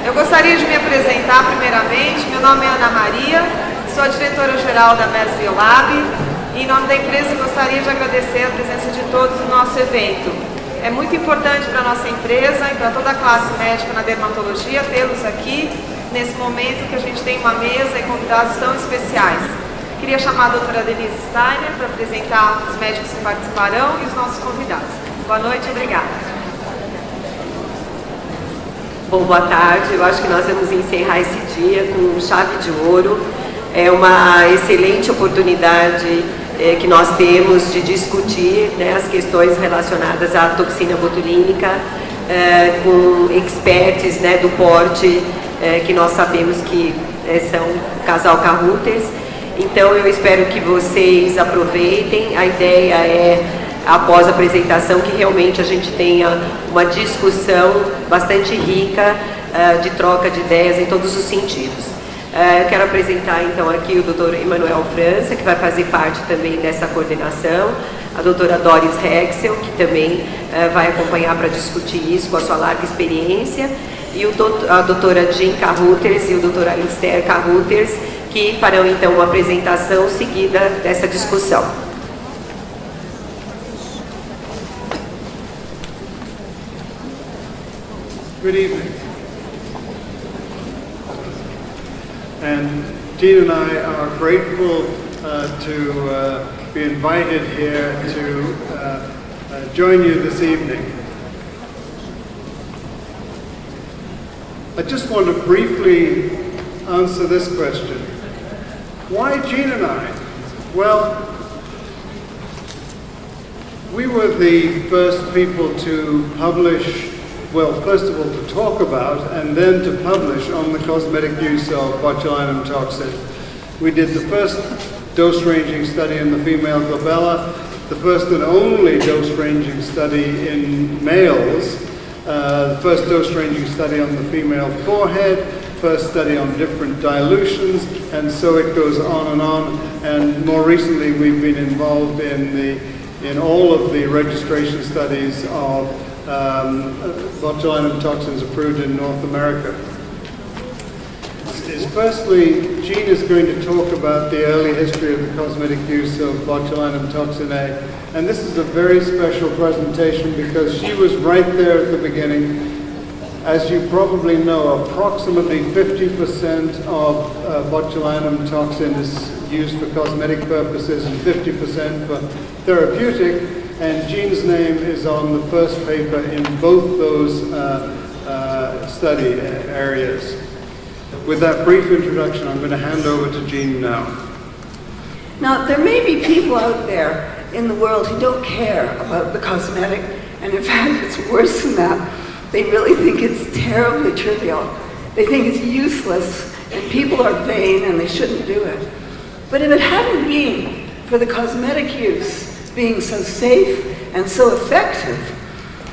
Eu gostaria de me apresentar primeiramente. Meu nome é Ana Maria, sou a diretora-geral da Merz Biolab e em nome da empresa gostaria de agradecer a presença de todos no nosso evento. É muito importante para a nossa empresa e para toda a classe médica na dermatologia tê-los aqui nesse momento que a gente tem uma mesa e convidados tão especiais. Queria chamar a doutora Denise Steiner para apresentar os médicos que participarão e os nossos convidados. Boa noite, obrigada. Bom, boa tarde. Eu acho que nós vamos encerrar esse dia com chave de ouro. É uma excelente oportunidade que nós temos de discutir, né, as questões relacionadas à toxina botulínica com experts, né, do porte que nós sabemos que são o casal Carruthers. Então eu espero que vocês aproveitem. A ideia é, após a apresentação, que realmente a gente tenha uma discussão bastante rica de troca de ideias em todos os sentidos. Eu quero apresentar então aqui o Dr. Emmanuel França, que vai fazer parte também dessa coordenação, a doutora Doris Hexsel, que também vai acompanhar para discutir isso com a sua larga experiência, e a doutora Carruthers e o Dr. Alastair Carruthers, que farão então uma apresentação seguida dessa discussão. Good evening. And Jean and I are grateful to be invited here to join you this evening. I just want to briefly answer this question. Why Jean and I? Well, we were the first people to publish, well, first of all to talk about and then to publish on the cosmetic use of botulinum toxin. We did the first dose-ranging study in the female glabella, the first and only dose-ranging study in males, the first dose-ranging study on the female forehead, first study on different dilutions, and so it goes on. And more recently, we've been involved in all of the registration studies of botulinum toxins approved in North America. Firstly, Jean is going to talk about the early history of the cosmetic use of botulinum toxin A. And this is a very special presentation because she was right there at the beginning. As you probably know, approximately 50% of botulinum toxin is used for cosmetic purposes and 50% for therapeutic. And Jean's name is on the first paper in both those study areas. With that brief introduction, I'm going to hand over to Jean now. Now, there may be people out there in the world who don't care about the cosmetic, and in fact, it's worse than that. They really think it's terribly trivial. They think it's useless, and people are vain, and they shouldn't do it. But if it hadn't been for the cosmetic use being so safe and so effective,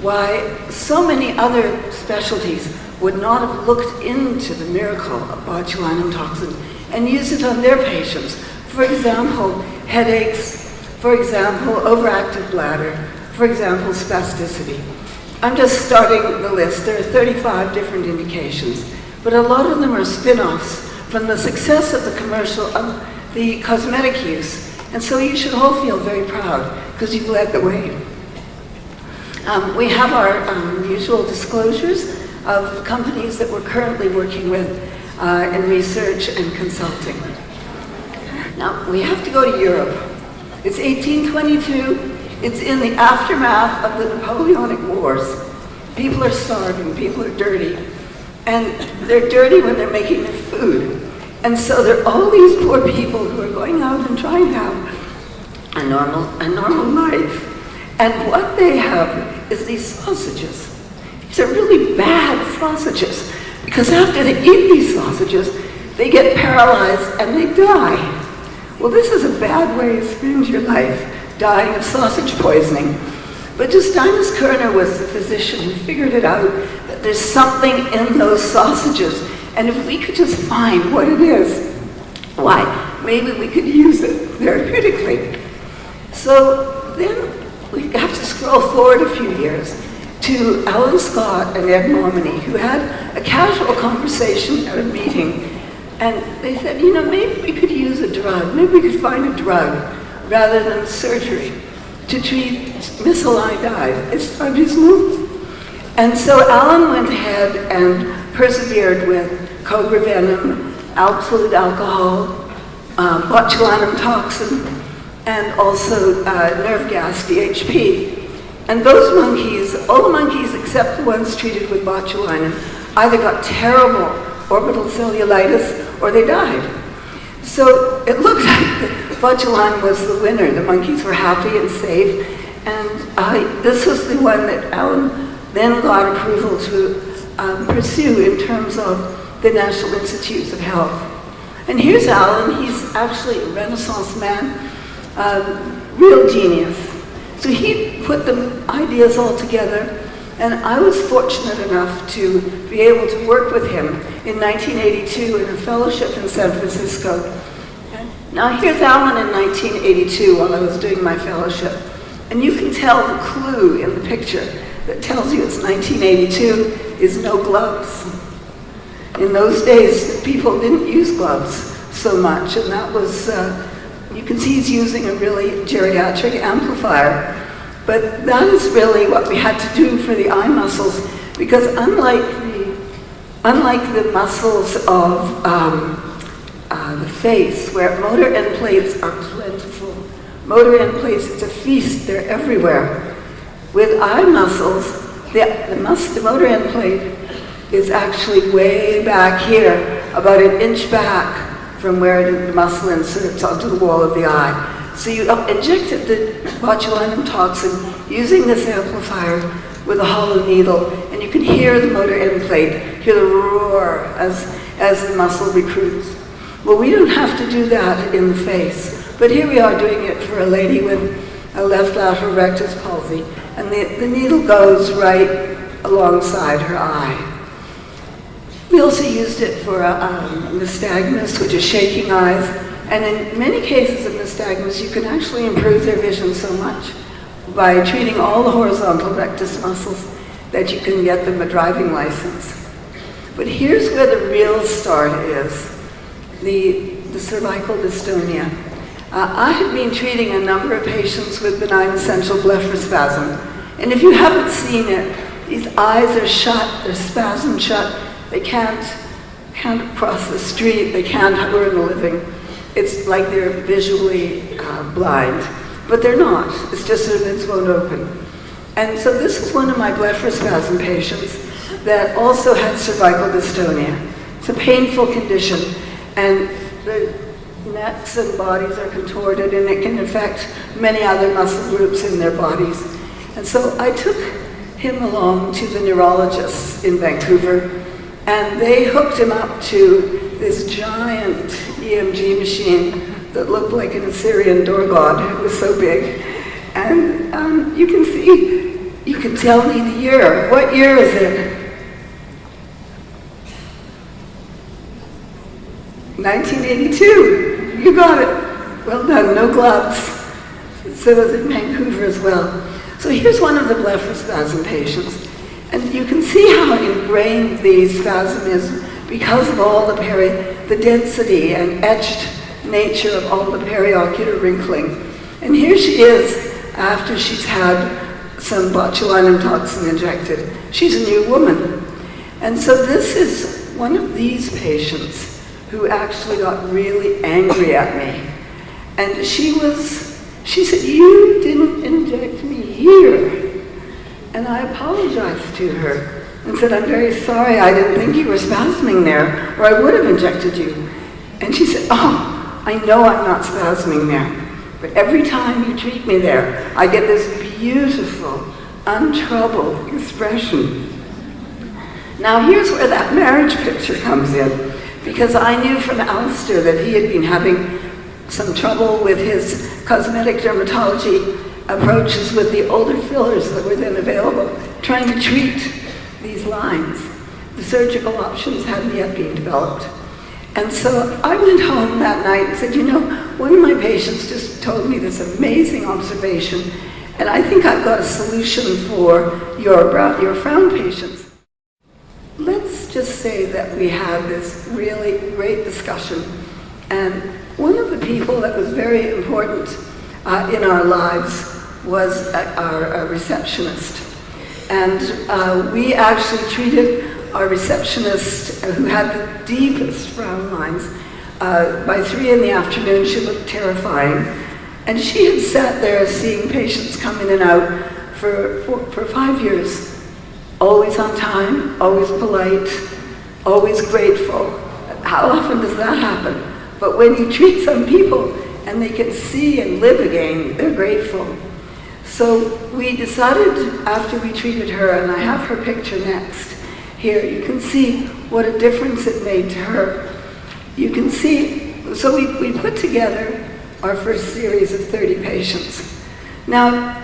why, so many other specialties would not have looked into the miracle of botulinum toxin and used it on their patients. For example, headaches, for example, overactive bladder, for example, spasticity. I'm just starting the list. There are 35 different indications, but a lot of them are spin-offs from the success of the commercial, of the cosmetic use. And so you should all feel very proud because you've led the way. We have our usual disclosures of companies that we're currently working with in research and consulting. Now, we have to go to Europe. It's 1822. It's in the aftermath of the Napoleonic Wars. People are starving, people are dirty. And they're dirty when they're making their food. And so there are all these poor people who are going out and trying to have a normal life. And what they have is these sausages. These are really bad sausages, because after they eat these sausages, they get paralyzed and they die. Well, this is a bad way to spend your life, dying of sausage poisoning. But Justinus Kerner was the physician who figured it out, that there's something in those sausages, and if we could just find what it is, why, maybe we could use it therapeutically. So then we have to scroll forward a few years to Alan Scott and Ed Normany, who had a casual conversation at a meeting, and they said, you know, maybe we could use a drug, maybe we could find a drug rather than surgery to treat miscellaneous. It's abysmal. And so Alan went ahead and persevered with cobra venom, absolute alcohol, botulinum toxin, and also nerve gas, DHP. And those monkeys, all the monkeys except the ones treated with botulinum, either got terrible orbital cellulitis or they died. So it looked like botulinum was the winner. The monkeys were happy and safe. And this was the one that Alan then got approval to pursue in terms of the National Institutes of Health. And here's Alan. He's actually a Renaissance man, real genius. So he put the ideas all together, and I was fortunate enough to be able to work with him in 1982 in a fellowship in San Francisco. Now here's Alan in 1982 while I was doing my fellowship. And you can tell the clue in the picture that tells you it's 1982 is no gloves. In those days, people didn't use gloves so much, and that was, you can see he's using a really geriatric amplifier. But that is really what we had to do for the eye muscles, because unlike the muscles of the face, where motor end plates are plentiful, motor end plates, it's a feast, they're everywhere. With eye muscles, the motor end plate is actually way back here, about an inch back from where the muscle inserts onto the wall of the eye. So you injected the botulinum toxin using this amplifier with a hollow needle, and you can hear the motor end plate, hear the roar as the muscle recruits. Well, we don't have to do that in the face, but here we are doing it for a lady with a left lateral rectus palsy, and the needle goes right alongside her eye. We also used it for nystagmus, which is shaking eyes, and in many cases of nystagmus, you can actually improve their vision so much by treating all the horizontal rectus muscles that you can get them a driving license. But here's where the real start is, the cervical dystonia. I had been treating a number of patients with benign essential blepharospasm, and if you haven't seen it, these eyes are shut, they're spasmed shut, they can't cross the street, they can't earn a living. It's like they're visually blind, but they're not. It's just their lids won't open. And so this is one of my blepharospasm patients that also had cervical dystonia. It's a painful condition, and the necks and bodies are contorted, and it can affect many other muscle groups in their bodies. And so I took him along to the neurologists in Vancouver, and they hooked him up to this giant EMG machine that looked like an Assyrian door god. It was so big. And you can see, you can tell me the year. What year is it? 1982. You got it. Well done. No gloves. So it was in Vancouver as well. So here's one of the blepharospasm patients. And you can see how ingrained the spasm is because of all the density and etched nature of all the periocular wrinkling. And here she is after she's had some botulinum toxin injected. She's a new woman. And so this is one of these patients who actually got really angry at me. And she said, "You didn't inject me here." And I apologized to her and said, "I'm very sorry, I didn't think you were spasming there, or I would have injected you." And she said, "Oh, I know I'm not spasming there, but every time you treat me there, I get this beautiful, untroubled expression." Now here's where that marriage picture comes in, because I knew from Alastair that he had been having some trouble with his cosmetic dermatology approaches with the older fillers that were then available, trying to treat these lines. The surgical options hadn't yet been developed. And so I went home that night and said, "You know, one of my patients just told me this amazing observation, and I think I've got a solution for your frown patients. Let's let's just say that we had this really great discussion. And one of the people that was very important in our lives was our receptionist. And we actually treated our receptionist, who had the deepest frown lines, by 3 in the afternoon. She looked terrifying. And she had sat there seeing patients come in and out for 5 years. Always on time, always polite, always grateful. How often does that happen? But when you treat some people and they can see and live again, they're grateful. So we decided after we treated her, and I have her picture next. Here, you can see what a difference it made to her. You can see, so we put together our first series of 30 patients. Now,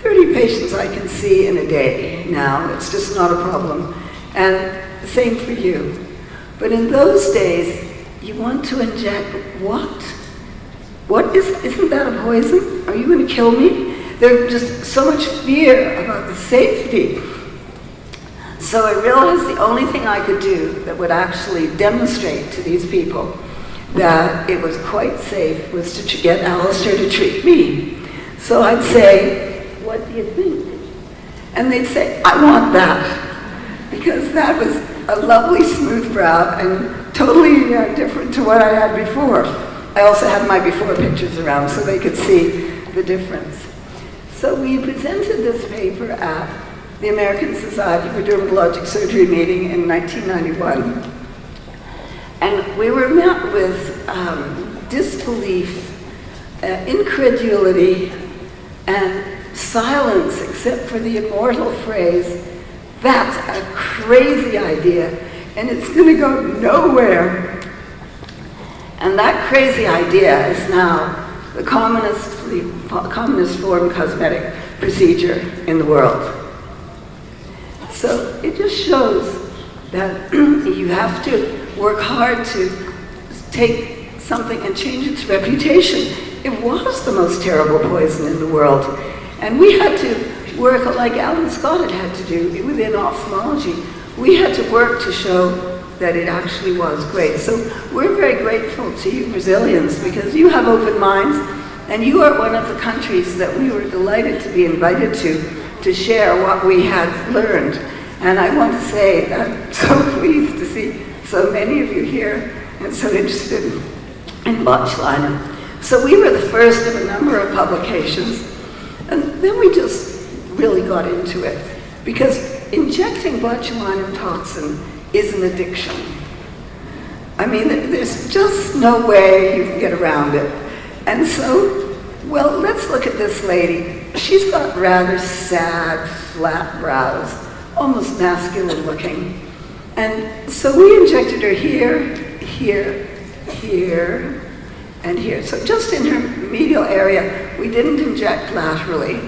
30 patients I can see in a day now. It's just not a problem. And the same for you. But in those days, you want to inject what? Isn't that a poison? Are you going to kill me? There's just so much fear about the safety. So I realized the only thing I could do that would actually demonstrate to these people that it was quite safe was to get Alastair to treat me. So I'd say, what do you think? And they'd say, I want that. Because that was a lovely smooth brow and totally different to what I had before. I also had my before pictures around so they could see the difference. So we presented this paper at the American Society for Dermatologic Surgery meeting in 1991. And we were met with disbelief, incredulity, and silence, except for the immortal phrase, that's a crazy idea, and it's going to go nowhere. And that crazy idea is now the commonest form cosmetic procedure in the world. So it just shows that you have to work hard to take something and change its reputation. It was the most terrible poison in the world. And we had to work like Alan Scott had to do within ophthalmology. We had to work to show that it actually was great. So we're very grateful to you Brazilians because you have open minds and you are one of the countries that we were delighted to be invited to share what we had learned. And I want to say that I'm so pleased to see so many of you here and so interested in botulinum. So we were the first of a number of publications, and then we just really got into it because injecting botulinum toxin is an addiction. I mean, there's just no way you can get around it. And so, well, let's look at this lady. She's got rather sad, flat brows, almost masculine looking. And so we injected her here, here, here, and here. So just in her medial area, we didn't inject laterally.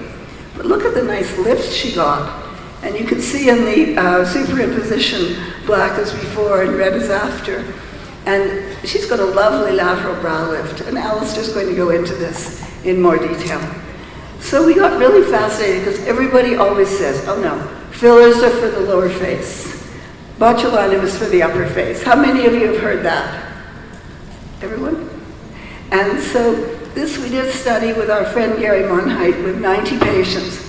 But look at the nice lift she got. And you can see in the superimposition, black as before and red as after. And she's got a lovely lateral brow lift. And Alastair's going to go into this in more detail. So we got really fascinated because everybody always says, oh no, fillers are for the lower face. Botulinum is for the upper face. How many of you have heard that? Everyone? And so this we did a study with our friend Gary Monheit with 90 patients.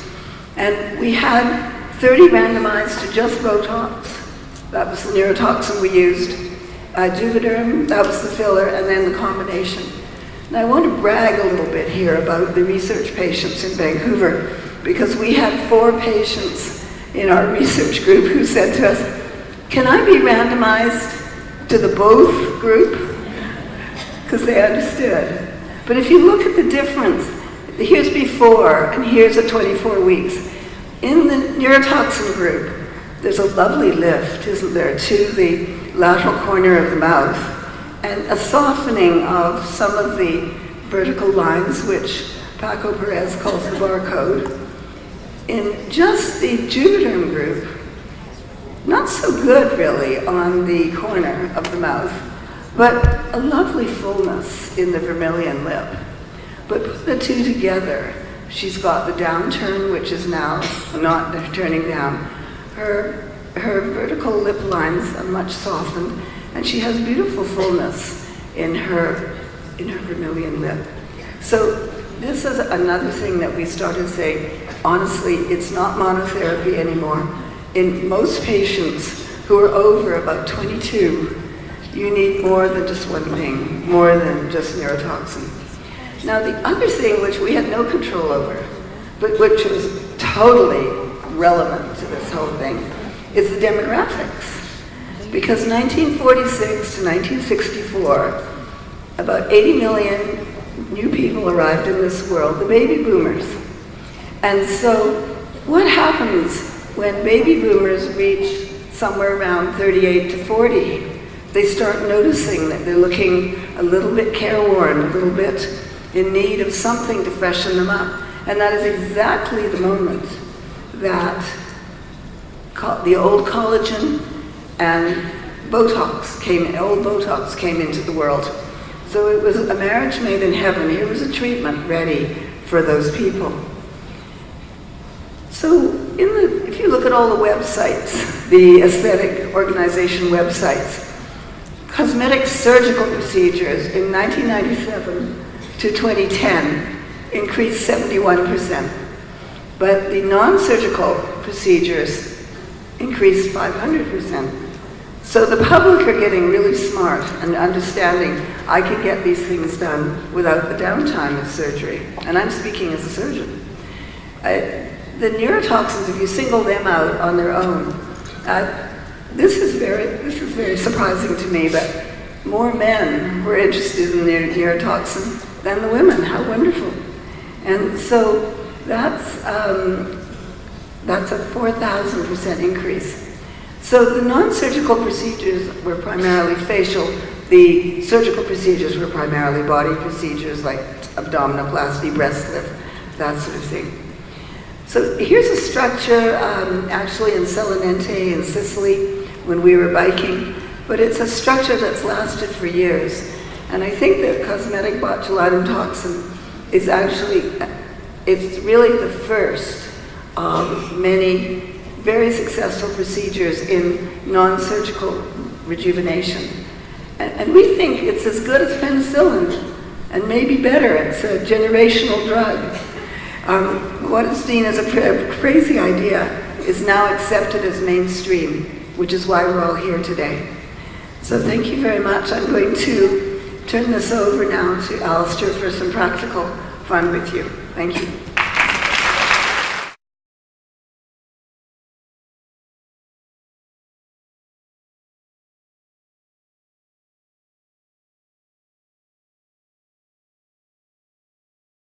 And we had 30 randomized to just Botox. That was the neurotoxin we used. Juvederm, that was the filler, and then the combination. And I want to brag a little bit here about the research patients in Vancouver because we had 4 patients in our research group who said to us, can I be randomized to the both group? Because they understood. But if you look at the difference, here's before and here's at 24 weeks. In the neurotoxin group, there's a lovely lift, isn't there, to the lateral corner of the mouth, and a softening of some of the vertical lines, which Paco Perez calls the barcode. In just the Juvederm group, not so good really on the corner of the mouth, but a lovely fullness in the vermilion lip. But put the two together, she's got the downturn, which is now not turning down. Her her vertical lip lines are much softened, and she has beautiful fullness in her vermilion lip. So this is another thing that we started saying, honestly, it's not monotherapy anymore. In most patients who are over about 22, you need more than just one thing, more than just neurotoxin. Now the other thing which we had no control over, but which was totally relevant to this whole thing, is the demographics. Because 1946 to 1964, about 80 million new people arrived in this world, the baby boomers. And so what happens when baby boomers reach somewhere around 38 to 40? They start noticing that they're looking a little bit careworn, a little bit in need of something to freshen them up. And that is exactly the moment that the old collagen and old Botox came into the world. So it was a marriage made in heaven. Here was a treatment ready for those people. So if you look at all the websites, the aesthetic organization websites, cosmetic surgical procedures in 1997 to 2010 increased 71%. But the non-surgical procedures increased 500%. So the public are getting really smart and understanding I can get these things done without the downtime of surgery. And I'm speaking as a surgeon. The neurotoxins, if you single them out on their own, this is very surprising to me, but more men were interested in their neurotoxin than the women. How wonderful. And so that's a 4,000% increase. So the non-surgical procedures were primarily facial. The surgical procedures were primarily body procedures like abdominoplasty, breast lift, that sort of thing. So here's a structure actually in Selinente in Sicily when we were biking, but it's a structure that's lasted for years. And I think that cosmetic botulinum toxin is actually, it's really the first of many very successful procedures in non-surgical rejuvenation. And we think it's as good as penicillin, and maybe better. It's a generational drug. What is seen as a crazy idea is now accepted as mainstream, which is why we're all here today. So thank you very much. I'm going to turn this over now to Alastair for some practical fun with you. Thank you.